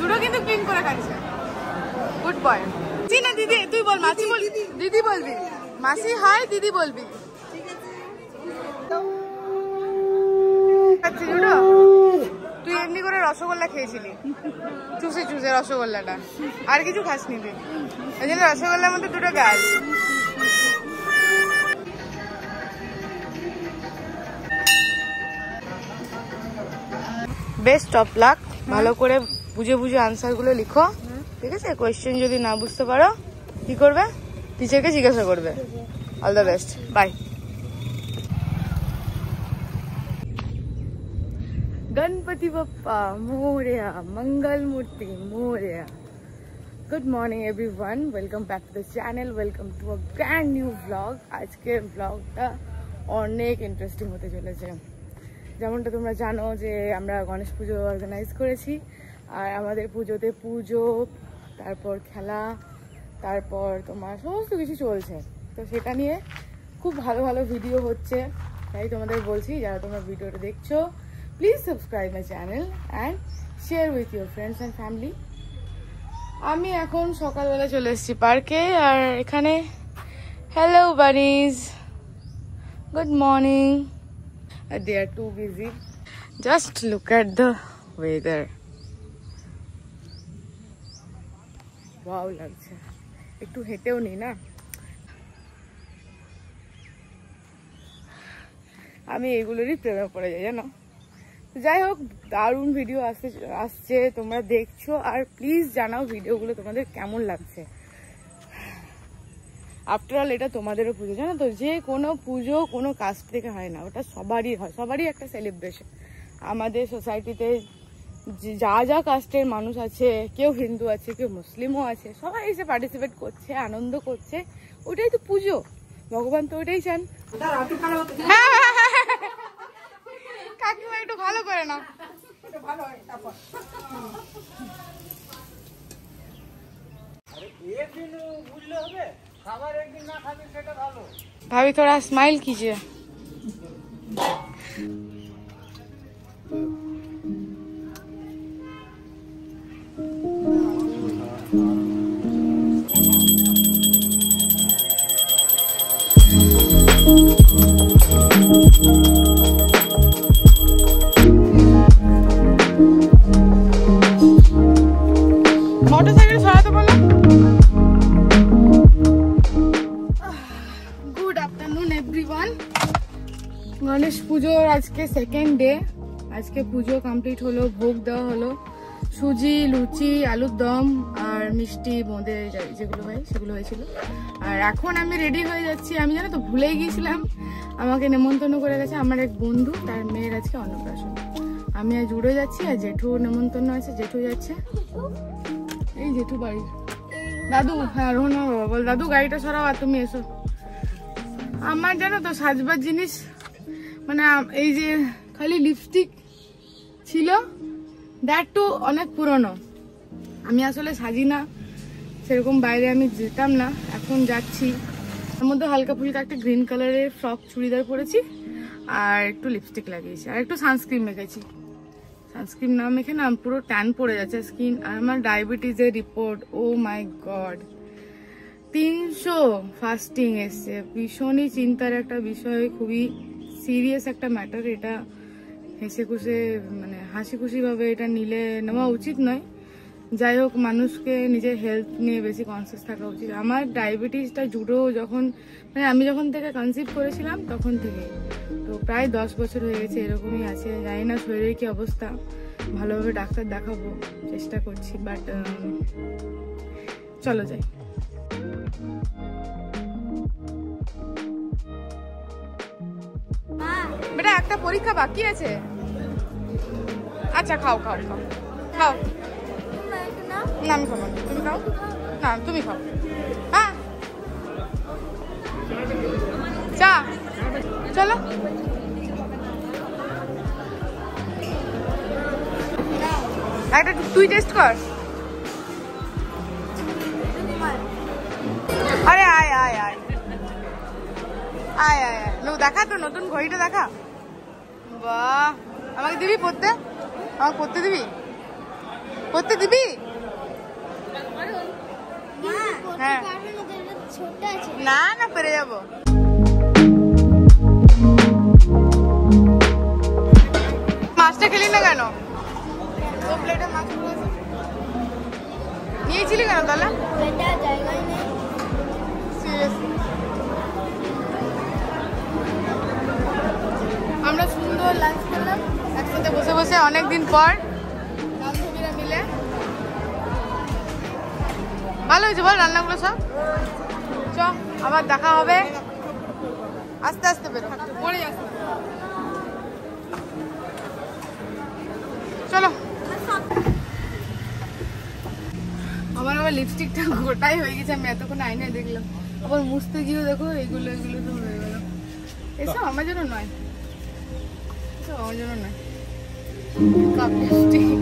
দুটো কিন্তু ক্লিন করে খাচ্ছে। Good boy. না দিদি তুই বল, মাসি বল, দিদি বলবি, মাসি হাই দিদি বলবি। তুই এমনি করে রসগোল্লা খেয়েছিলি, চুষে চুষে রসগোল্লাটা, আর কিছু খাসনি তুই, ওই জন্য রসগোল্লার মধ্যে দুটো গাল। বেস্ট অফ লাক, ভালো করে বুঝে বুঝে আনসার গুলো লিখো, ঠিক আছে? কোয়েশ্চেন যদি না বুঝতে পারো কি করবে? টিচারকে জিজ্ঞাসা করবে। All the best, bye. Ganpati Bappa Morya, Mangal Murti Morya. Good morning everyone, welcome back to the channel, welcome to a brand new vlog. आज के व्लॉगটা অনেক ইন্টারেস্টিং হতে চলেছে। যেমনটা তোমরা জানো যে আমরা গণেশ পুজো অর্গানাইজ করেছি, আর আমাদের পুজোতে পুজো, তারপর খেলা, তারপর তোমার সমস্ত কিছু চলছে। তো সেটা নিয়ে খুব ভালো ভালো ভিডিও হচ্ছে, তাই তোমাদের বলছি যারা তোমরা ভিডিওটা দেখছো, please subscribe my channel and share with your friends and family. আমি এখন সকালবেলা চলে এসেছি পার্কে, আর এখানে হ্যালো বানিজ, good morning. They are too busy. Just look at the weather. Wow, লাগছে। একটু হেঁটেও নি না, আমি এগুলোরই প্রেমে পড়ে যাই জানো। যাই হোক, দারুণ ভিডিও আসছে, তোমরা দেখছো, আর প্লিজ জানাও ভিডিওগুলো তোমাদের কেমন লাগছে। আফটার অল এটা তোমাদেরও পুজো, জানো তো? যে কোনো পুজো কোনো কাস্ট থেকে হয় না, ওটা সবারই হয়, সবারই একটা সেলিব্রেশন। আমাদের সোসাইটিতে যা যা কাস্টের মানুষ আছে, কেউ হিন্দু আছে, কেউ মুসলিমও আছে, সবাই এসে পার্টিসিপেট করছে, আনন্দ করছে, ওটাই তো পুজো। ভগবান তো ওটাই চান। কাকিমা একটু ভালো করে না, ভাবি थोड़ा स्माइल कीजिए। মোটরসাইকেল সরাতে বলো। Good afternoon everyone. গণেশ পুজোর আজকে সেকেন্ড ডে, আজকে পুজো কমপ্লিট হলো, ভোগ দেওয়া হলো, সুজি, লুচি, আলুর দম আর মিষ্টি বোঁদে যেগুলো হয় সেগুলো হয়েছিল। আর এখন আমি রেডি হয়ে যাচ্ছি। আমি জানো তো ভুলেই গিয়েছিলাম, আমাকে নেমন্তন্ন করে গেছে আমার এক বন্ধু, তার মেয়ের আজকে অন্নপ্রাশন। আমি আজ উড়ে যাচ্ছি, আর জেঠু নেমন্তন্ন আছে, জেঠু যাচ্ছে, এই জেঠু বাড়ি। দাদু, হ্যাঁ রোহন বাবা বল, দাদু গাড়িটা সরাও আর তুমি এসো। আমার জানো তো সাজবার জিনিস মানে এই যে খালি লিপস্টিক ছিল, দ্যাট টু অনেক পুরনো। আমি আসলে সাজি না সেরকম, বাইরে আমি যেতাম না, এখন যাচ্ছি। তার মধ্যে হালকা ফুলকা একটা গ্রিন কালারের ফ্রক চুড়িদার পরেছি, আর একটু লিপস্টিক লাগিয়েছি, আর একটু সানস্ক্রিন মেখেছি। সানস্ক্রিন না মেখে না পুরো ট্যান পড়ে যাচ্ছে স্কিন। আর আমার ডায়াবেটিসের রিপোর্ট, ও মাই গড, 300 ফাস্টিং এসছে। ভীষণই চিন্তার একটা বিষয়, খুবই সিরিয়াস একটা ম্যাটার। এটা হেসে খুশে মানে হাসি খুশি ভাবে এটা নেওয়া উচিত নয়। যাই হোক, মানুষকে নিজের হেলথ নিয়ে বেশি কনসিয়াস থাকা উচিত। আমার ডায়াবেটিসটা জুড়ো যখন মানে আমি যখন থেকে কনসিভ করেছিলাম তখন থেকে, তো প্রায় 10 বছর হয়ে গেছে, এরকমই আছে। জানি না শরীরের কি অবস্থা, ভালোভাবে ডাক্তার দেখাবো, চেষ্টা করছি, বাট চলো যাই। বেটা একটা পরীক্ষা বাকি আছে। আচ্ছা খাও খাও খাও খাও। না আমি খাবো না, তুমি খাও। না তুমি খাও। হ্যাঁ চা, চলো। একটা তুই টেস্ট কর। আরে আয় আয় আয় আয় আয় আয়, দেখা তো নতুন ঘড়িটা দেখা। বাহ, আমাকে দিবি পড়তে? আমাকে পড়তে দিবি? করতে দিবি? হ্যাঁ না না পেরে যাবো। মাছটা খেলি না কেন? মাছ নিয়েছিলি কেন তাহলে? আমরা সুন্দর লাঞ্চ করলাম একসাথে বসে বসে অনেকদিন পর বান্ধবীরা মিলে। ভালো হয়েছে বল রান্নাগুলো সব। চ আবার দেখা হবে, আস্তে আস্তে বেরো, পড়ে যাস। চলো। আমার আবার লিপস্টিকটা গোটাই হয়ে গেছে, আমি এতক্ষণ আয়নায় দেখলাম। আবার মুছতে গিয়েও দেখো এগুলো এগুলো তো হয়ে গেল। এসব আমার জন্য নয়, এসব আমার জন্য নয়। Cup lipstick